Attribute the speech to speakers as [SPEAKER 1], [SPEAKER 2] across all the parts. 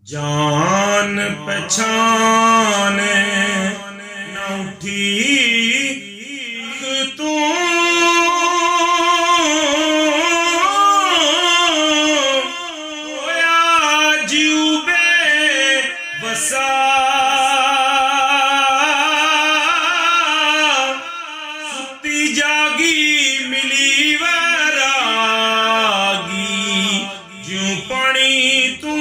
[SPEAKER 1] जान पहचान न उठी तू होया जीवे बसा सुती जागी मिली वैरागी ज्यों पानी तू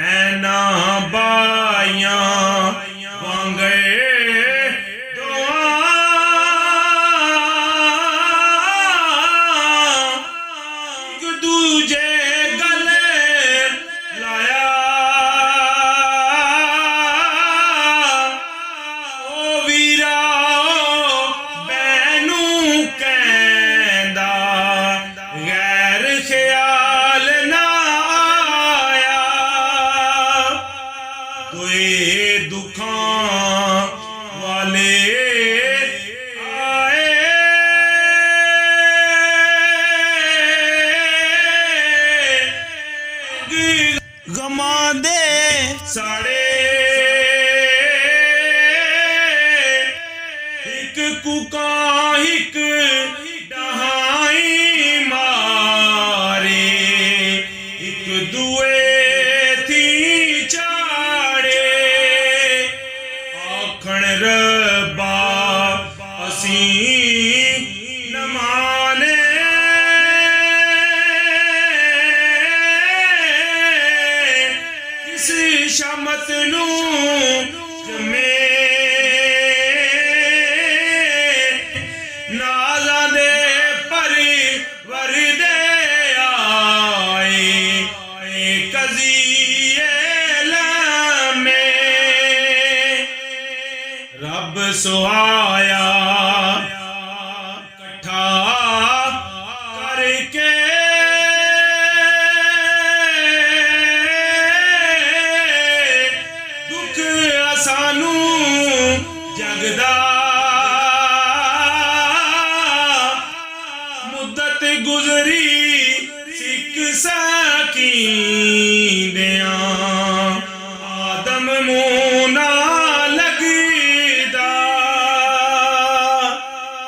[SPEAKER 1] बहना बाइया वांगे एक दूजे गले लाया ओ वीरा बैनू कहंदा गैर ख्याल ना कोई दुखां वाले आए गमां दे साड़े एक कुका एक डहाई मारे एक दुए रब्बा असी न माने किस शामत नू जमे नाज़ां दे परिवर दे आए कज़िए रब सुहाया कट्ठा करके दुख सानू जगदा मुद्दत गुजरी सिक सकी